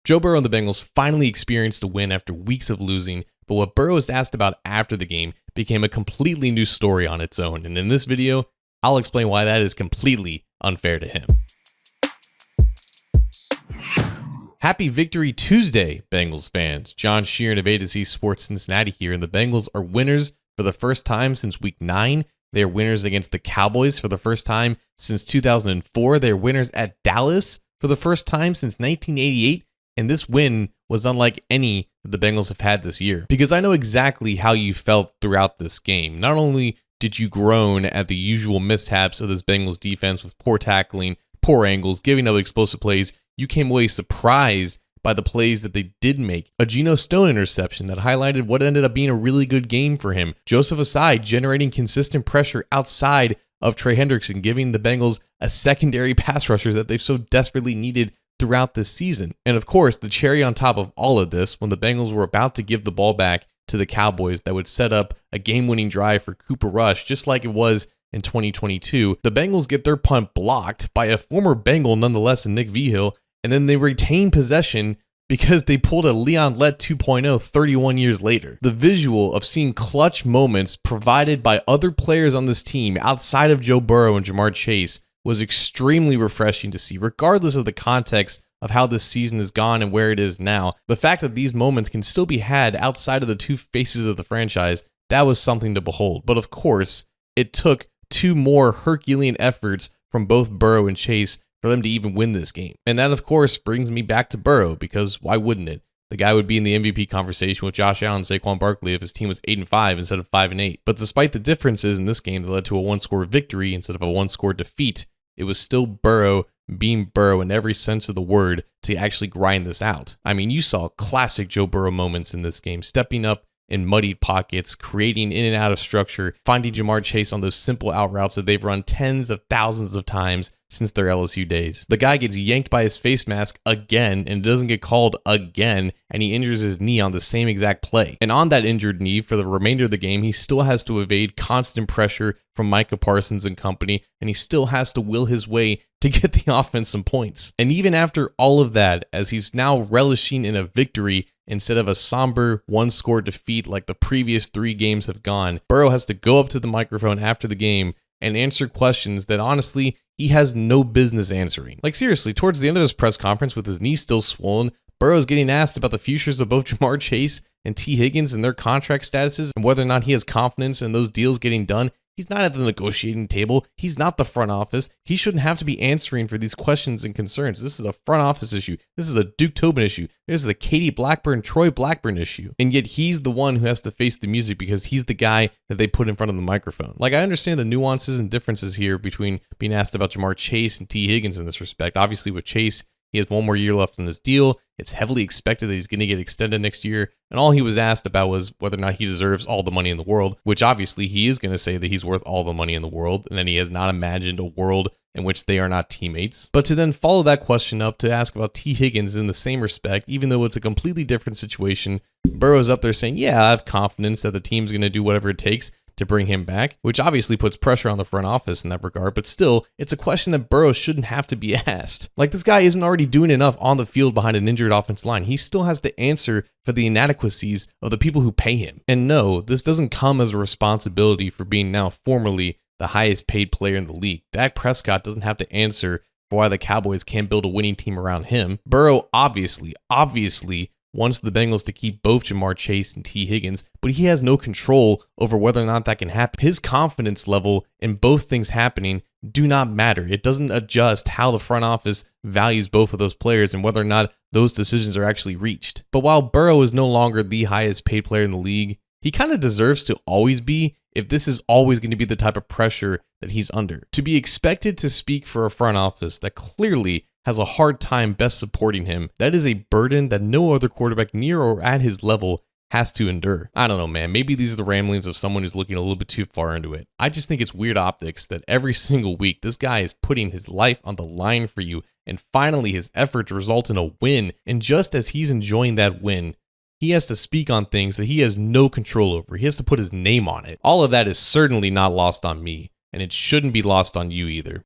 Joe Burrow and the Bengals finally experienced a win after weeks of losing, but what Burrow was asked about after the game became a completely new story on its own, and in this video, I'll explain why that is completely unfair to him. Happy Victory Tuesday, Bengals fans. John Sheeran of A to Z Sports Cincinnati here, and the Bengals are winners for the first time since Week 9. They are winners against the Cowboys for the first time since 2004. They are winners at Dallas for the first time since 1988. And this win was unlike any that the Bengals have had this year. Because I know exactly how you felt throughout this game. Not only did you groan at the usual mishaps of this Bengals defense with poor tackling, poor angles, giving up explosive plays, you came away surprised by the plays that they did make. A Geno Stone interception that highlighted what ended up being a really good game for him. Joseph Ossai generating consistent pressure outside of Trey Hendrickson, giving the Bengals a secondary pass rusher that they've so desperately needed throughout this season. And of course, the cherry on top of all of this, when the Bengals were about to give the ball back to the Cowboys that would set up a game-winning drive for Cooper Rush, just like it was in 2022, the Bengals get their punt blocked by a former Bengal nonetheless in Nick Vigil, and then they retain possession because they pulled a Leon Lett 2.0 31 years later. The visual of seeing clutch moments provided by other players on this team outside of Joe Burrow and Jamar Chase was extremely refreshing to see, regardless of the context of how this season has gone and where it is now. The fact that these moments can still be had outside of the two faces of the franchise, that was something to behold. But of course, it took two more Herculean efforts from both Burrow and Chase for them to even win this game. And that, of course, brings me back to Burrow, because why wouldn't it? The guy would be in the MVP conversation with Josh Allen and Saquon Barkley if his team was 8-5 instead of 5-8. But despite the differences in this game that led to a one-score victory instead of a one-score defeat, it was still Burrow being Burrow in every sense of the word to actually grind this out. I mean, you saw classic Joe Burrow moments in this game, stepping up in muddied pockets, creating in and out of structure, finding Jamar Chase on those simple out routes that they've run tens of thousands of times since their LSU days. The guy gets yanked by his face mask again and doesn't get called again, and he injures his knee on the same exact play. And on that injured knee, for the remainder of the game, he still has to evade constant pressure from Micah Parsons and company, and he still has to will his way to get the offense some points. And even after all of that, as he's now relishing in a victory instead of a somber one-score defeat like the previous 3 games have gone, Burrow has to go up to the microphone after the game and answer questions that honestly he has no business answering. Like seriously, towards the end of his press conference with his knee still swollen, Burrow's getting asked about the futures of both Jamar Chase and T. Higgins and their contract statuses and whether or not he has confidence in those deals getting done. He's not at the negotiating table. He's not the front office. He shouldn't have to be answering for these questions and concerns. This is a front office issue. This is a Duke Tobin issue. This is a Katie Blackburn, Troy Blackburn issue. And yet he's the one who has to face the music because he's the guy that they put in front of the microphone. Like, I understand the nuances and differences here between being asked about Jamar Chase and T. Higgins in this respect. Obviously, with Chase, he has 1 more year left on his deal. It's heavily expected that he's going to get extended next year. And all he was asked about was whether or not he deserves all the money in the world, which obviously he is going to say that he's worth all the money in the world, and that he has not imagined a world in which they are not teammates. But to then follow that question up to ask about T. Higgins in the same respect, even though it's a completely different situation, Burrow's up there saying, yeah, I have confidence that the team's going to do whatever it takes to bring him back, which obviously puts pressure on the front office in that regard, but still, it's a question that Burrow shouldn't have to be asked. Like, this guy isn't already doing enough on the field behind an injured offensive line. He still has to answer for the inadequacies of the people who pay him. And no, this doesn't come as a responsibility for being now formerly the highest paid player in the league. Dak Prescott doesn't have to answer for why the Cowboys can't build a winning team around him. Burrow obviously wants the Bengals to keep both Jamar Chase and T. Higgins, but he has no control over whether or not that can happen. His confidence level in both things happening do not matter. It doesn't adjust how the front office values both of those players and whether or not those decisions are actually reached. But while Burrow is no longer the highest paid player in the league, he kind of deserves to always be if this is always going to be the type of pressure that he's under. To be expected to speak for a front office that clearly has a hard time best supporting him, that is a burden that no other quarterback near or at his level has to endure. I don't know, man. Maybe these are the ramblings of someone who's looking a little bit too far into it. I just think it's weird optics that every single week this guy is putting his life on the line for you, and finally his efforts result in a win, and just as he's enjoying that win, he has to speak on things that he has no control over. He has to put his name on it. All of that is certainly not lost on me, and it shouldn't be lost on you either.